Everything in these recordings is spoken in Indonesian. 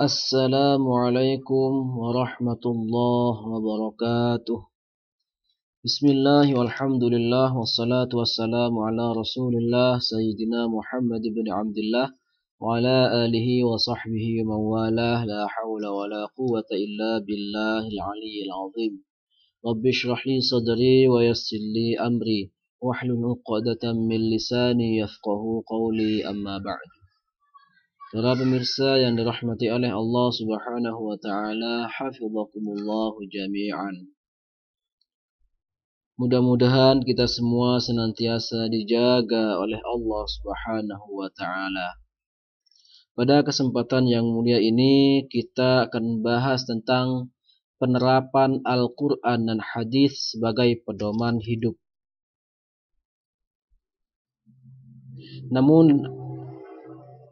Assalamualaikum warahmatullahi wabarakatuh. Bismillah walhamdulillah wassalatu wassalamu ala rasulillah Sayyidina Muhammad ibn Abdullah wa ala alihi wa sahbihi wa mawalah la hawla wa la quwata illa billahil aliyyil azim. Rabbi shrah li sadri wa yassir li amri wahlul 'uqdatam min lisani yafqahu qawli amma ba'd. Para pemirsa yang dirahmati oleh Allah Subhanahu wa taala, hafizakumullah jami'an. Mudah-mudahan kita semua senantiasa dijaga oleh Allah Subhanahu wa taala. Pada kesempatan yang mulia ini kita akan bahas tentang penerapan Al-Qur'an dan hadis sebagai pedoman hidup. Namun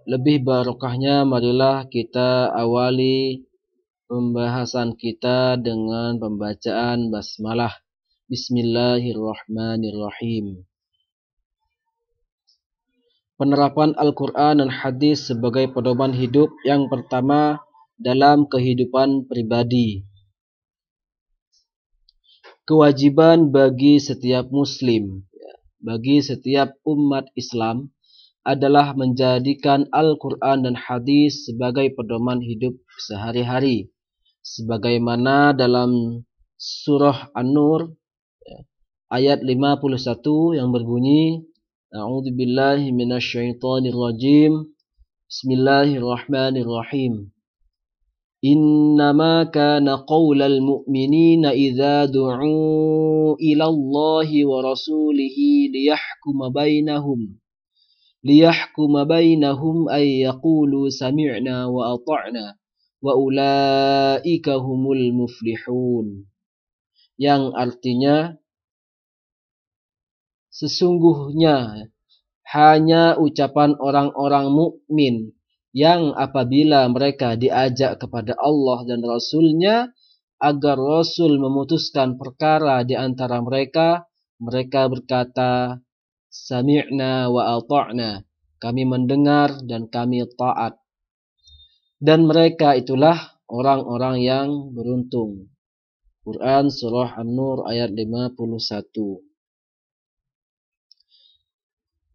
lebih barokahnya marilah kita awali pembahasan kita dengan pembacaan basmalah. Bismillahirrahmanirrahim. Penerapan Al-Quran dan hadis sebagai pedoman hidup yang pertama dalam kehidupan pribadi. Kewajiban bagi setiap muslim, bagi setiap umat Islam adalah menjadikan Al-Quran dan hadis sebagai pedoman hidup sehari-hari. Sebagaimana dalam surah An-Nur ayat 51 yang berbunyi, A'udzubillahi minasyaitonirrajim. Bismillahirrahmanirrahim. Innama kana qaulal mu'minina idza du'u ila Allahi wa rasulihi liyahkuma bainahum ay yaqulu sami'na wa ata'na wa ulaika humul muflihun. Yang artinya sesungguhnya hanya ucapan orang-orang mukmin yang apabila mereka diajak kepada Allah dan Rasul-Nya agar Rasul memutuskan perkara di antara mereka, mereka berkata, Sami'na wa ata'na, kami mendengar dan kami taat. Dan mereka itulah orang-orang yang beruntung. Quran Surah An-Nur ayat 51.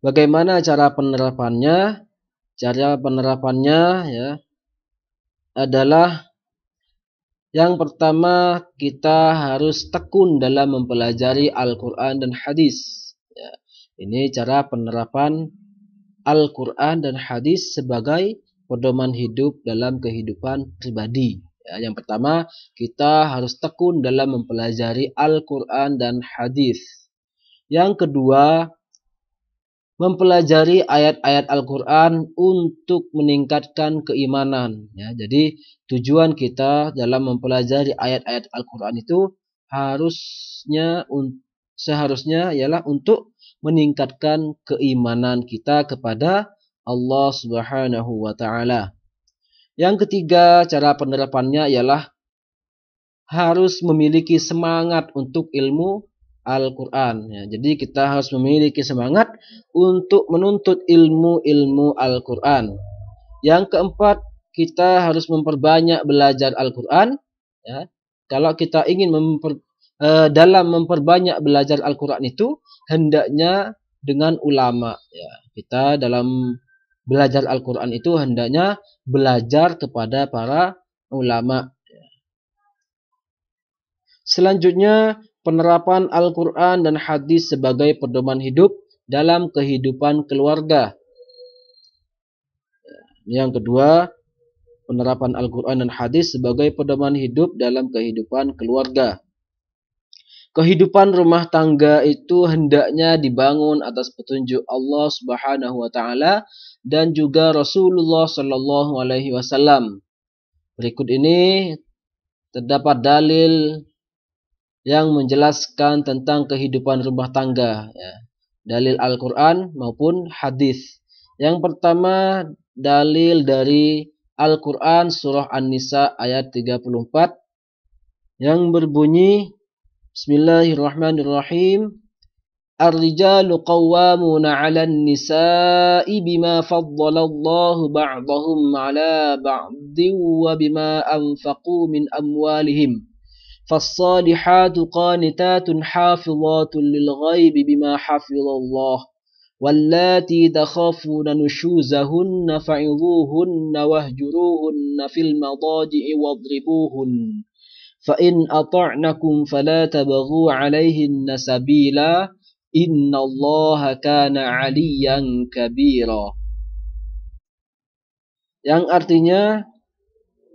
Bagaimana cara penerapannya? Cara penerapannya adalah yang pertama kita harus tekun dalam mempelajari Al-Quran dan hadis. Ini cara penerapan Al-Quran dan hadis sebagai pedoman hidup dalam kehidupan pribadi. Yang pertama, kita harus tekun dalam mempelajari Al-Quran dan hadis. Yang kedua, mempelajari ayat-ayat Al-Quran untuk meningkatkan keimanan. Jadi tujuan kita dalam mempelajari ayat-ayat Al-Quran itu seharusnya ialah untuk meningkatkan keimanan kita kepada Allah Subhanahu wa taala. Yang ketiga, cara penerapannya ialah harus memiliki semangat untuk ilmu Al-Quran. Jadi kita harus memiliki semangat untuk menuntut ilmu-ilmu Al-Quran. Yang keempat, kita harus memperbanyak belajar Al-Quran. Kalau kita ingin dalam memperbanyak belajar Al-Quran itu hendaknya dengan ulama. Kita dalam belajar Al-Quran itu hendaknya belajar kepada para ulama. Selanjutnya, penerapan Al-Quran dan hadis sebagai pedoman hidup dalam kehidupan keluarga. Yang kedua, penerapan Al-Quran dan hadis sebagai pedoman hidup dalam kehidupan keluarga. Kehidupan rumah tangga itu hendaknya dibangun atas petunjuk Allah Subhanahu wa taala dan juga Rasulullah sallallahu alaihi wasallam. Berikut ini terdapat dalil yang menjelaskan tentang kehidupan rumah tangga, dalil Al-Quran maupun hadis. Yang pertama, dalil dari Al-Quran surah An-Nisa ayat 34 yang berbunyi, Bismillahirrahmanirrahim. Ar-rijalu qawwamuna 'alan nisa'i bima faddalallahu ba'dahum 'ala ba'din wa bima anfaqu min amwalihim. Fas-salihatu qanitatun hafizatun lil ghaibi bima hafizallah. Wallati takhafuna nushuzahunna fa'idhuhunna wahjuruhunna fil madaji'i wadribuhun. Fa in ata'nakum fala tabghu 'alaihinna sabila innallaha kana 'aliyan kabira. Yang artinya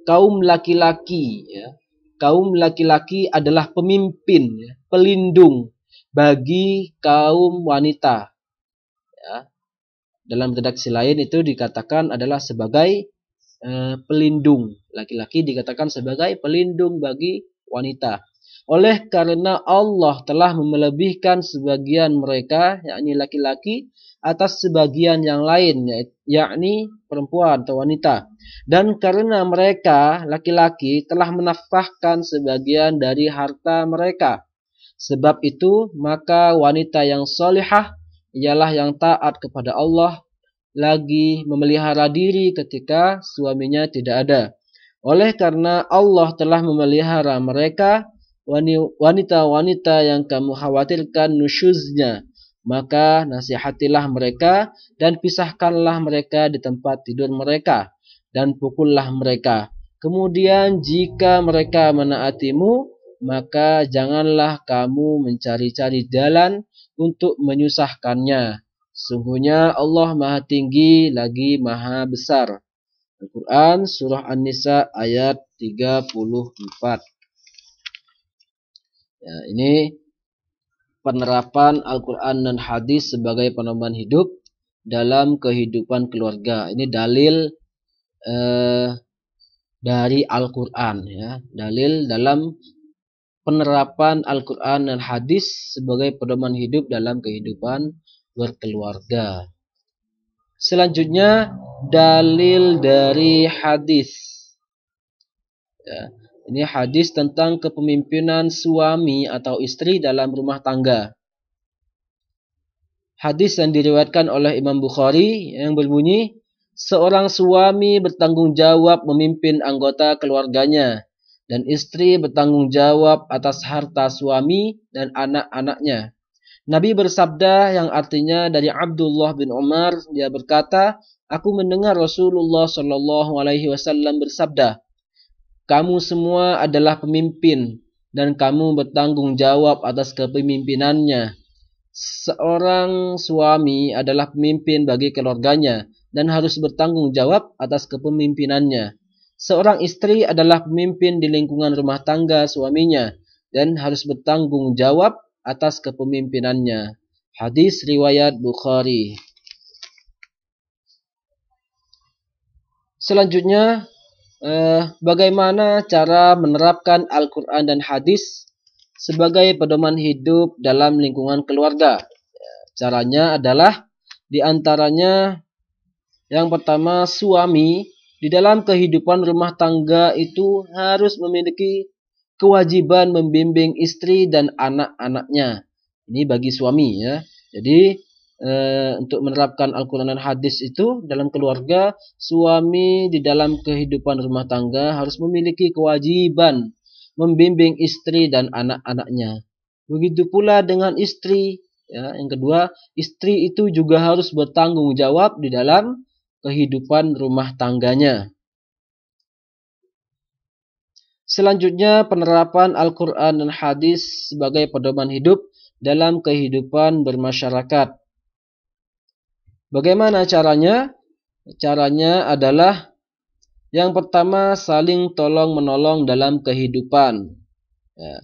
kaum laki-laki ya. Kaum laki-laki adalah pemimpin ya, pelindung bagi kaum wanita. Ya. Dalam redaksi lain itu dikatakan adalah sebagai pelindung. Laki-laki dikatakan sebagai pelindung bagi wanita. Oleh karena Allah telah melebihkan sebagian mereka, yakni laki-laki, atas sebagian yang lain, yakni perempuan atau wanita. Dan karena mereka, laki-laki, telah menafkahkan sebagian dari harta mereka. Sebab itu, maka wanita yang salihah ialah yang taat kepada Allah, lagi memelihara diri ketika suaminya tidak ada. Oleh karena Allah telah memelihara mereka, wanita-wanita yang kamu khawatirkan nusyuznya, maka nasihatilah mereka dan pisahkanlah mereka di tempat tidur mereka dan pukullah mereka. Kemudian jika mereka menaatimu, maka janganlah kamu mencari-cari jalan untuk menyusahkannya. Sungguhnya Allah Maha Tinggi lagi Maha Besar. Al-Quran Surah An-Nisa ayat 34. Ya, ini penerapan Al-Quran dan hadis sebagai pedoman hidup dalam kehidupan keluarga. Ini dalil dari Al-Quran ya. Dalil dalam penerapan Al-Quran dan hadis sebagai pedoman hidup dalam kehidupan berkeluarga. Selanjutnya dalil dari hadis. Ya, ini hadis tentang kepemimpinan suami atau istri dalam rumah tangga. Hadis yang diriwayatkan oleh Imam Bukhari yang berbunyi, seorang suami bertanggung jawab memimpin anggota keluarganya dan istri bertanggung jawab atas harta suami dan anak-anaknya. Nabi bersabda yang artinya dari Abdullah bin Umar, dia berkata, aku mendengar Rasulullah Shallallahu Alaihi Wasallam bersabda, kamu semua adalah pemimpin dan kamu bertanggung jawab atas kepemimpinannya. Seorang suami adalah pemimpin bagi keluarganya dan harus bertanggung jawab atas kepemimpinannya. Seorang istri adalah pemimpin di lingkungan rumah tangga suaminya dan harus bertanggung jawab atas kepemimpinannya. Hadis riwayat Bukhari. Selanjutnya, bagaimana cara menerapkan Al-Quran dan hadis sebagai pedoman hidup dalam lingkungan keluarga? Caranya adalah diantaranya yang pertama, suami di dalam kehidupan rumah tangga itu harus memiliki kewajiban membimbing istri dan anak-anaknya. Ini bagi suami ya. Jadi untuk menerapkan Al-Quran dan hadis itu dalam keluarga, suami di dalam kehidupan rumah tangga harus memiliki kewajiban membimbing istri dan anak-anaknya. Begitu pula dengan istri. Ya, yang kedua, istri itu juga harus bertanggung jawab di dalam kehidupan rumah tangganya. Selanjutnya penerapan Al-Quran dan hadis sebagai pedoman hidup dalam kehidupan bermasyarakat. Bagaimana caranya? Caranya adalah yang pertama saling tolong menolong dalam kehidupan. Ya,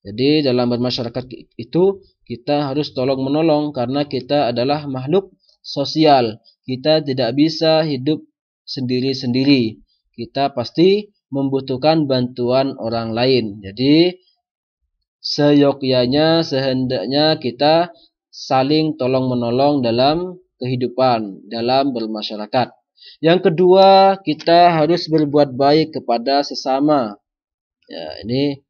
jadi dalam bermasyarakat itu kita harus tolong menolong karena kita adalah makhluk sosial. Kita tidak bisa hidup sendiri-sendiri. Kita pasti membutuhkan bantuan orang lain. Jadi seyogyanya, sehendaknya kita saling tolong-menolong dalam kehidupan, dalam bermasyarakat. Yang kedua, kita harus berbuat baik kepada sesama. Ya, ini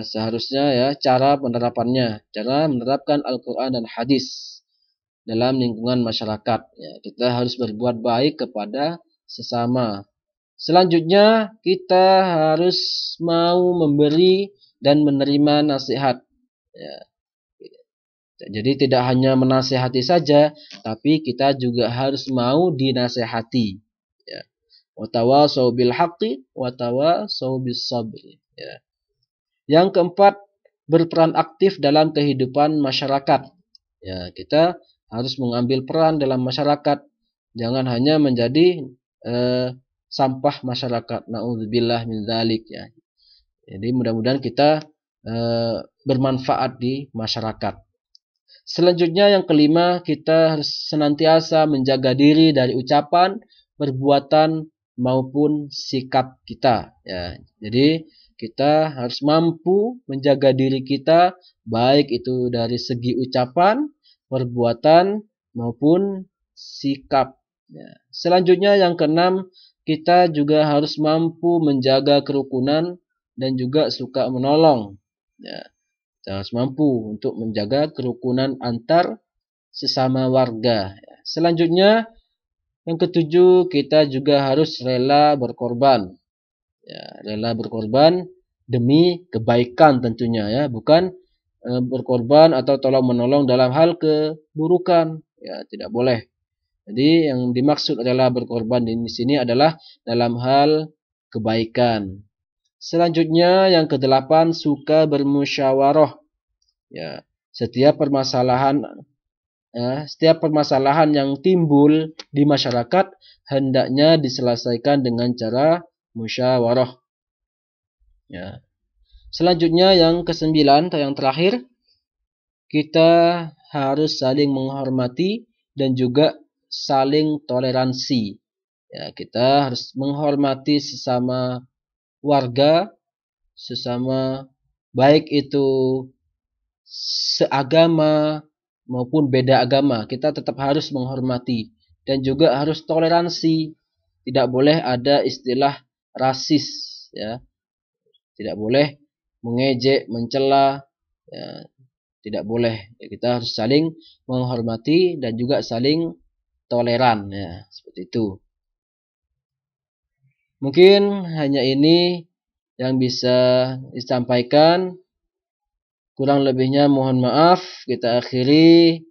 seharusnya ya cara penerapannya, cara menerapkan Al-Quran dan hadis dalam lingkungan masyarakat. Ya, kita harus berbuat baik kepada sesama. Selanjutnya kita harus mau memberi dan menerima nasihat. Ya, jadi tidak hanya menasihati saja, tapi kita juga harus mau dinasihati. Ya. Watawasau bil haqqi watawasau bis sabri. Ya. Yang keempat, berperan aktif dalam kehidupan masyarakat. Ya, kita harus mengambil peran dalam masyarakat. Jangan hanya menjadi sampah masyarakat. Na'udzubillah min dzalik ya. Jadi mudah-mudahan kita bermanfaat di masyarakat. Selanjutnya yang kelima, kita harus senantiasa menjaga diri dari ucapan, perbuatan maupun sikap kita. Ya, jadi kita harus mampu menjaga diri kita, baik itu dari segi ucapan, perbuatan maupun sikap. Ya. Selanjutnya yang keenam, kita juga harus mampu menjaga kerukunan dan juga suka menolong. Ya. Kita harus mampu untuk menjaga kerukunan antar sesama warga. Selanjutnya, yang ketujuh, kita juga harus rela berkorban. Ya, rela berkorban demi kebaikan tentunya ya, bukan berkorban atau tolong menolong dalam hal keburukan. Ya, tidak boleh. Jadi yang dimaksud rela berkorban di sini adalah dalam hal kebaikan. Selanjutnya yang kedelapan, suka bermusyawarah. Ya, setiap permasalahan yang timbul di masyarakat hendaknya diselesaikan dengan cara musyawarah. Ya. Selanjutnya yang kesembilan atau yang terakhir, kita harus saling menghormati dan juga saling toleransi. Ya, kita harus menghormati sesama warga, sesama baik itu seagama maupun beda agama. Kita tetap harus menghormati dan juga harus toleransi. Tidak boleh ada istilah rasis, ya. Tidak boleh mengejek, mencela, ya. Tidak boleh. Ya, kita harus saling menghormati dan juga saling toleran, ya, seperti itu. Mungkin hanya ini yang bisa disampaikan. Kurang lebihnya mohon maaf. Kita akhiri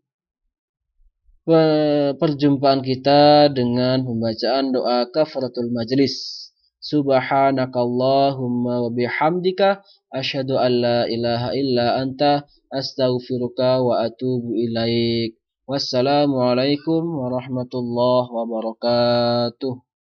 perjumpaan kita dengan pembacaan doa kafaratul majlis. Subhanakallahumma wa bihamdika asyhadu an la ilaha illa anta astaghfiruka wa atubu ilaik. Wassalamualaikum warahmatullahi wabarakatuh.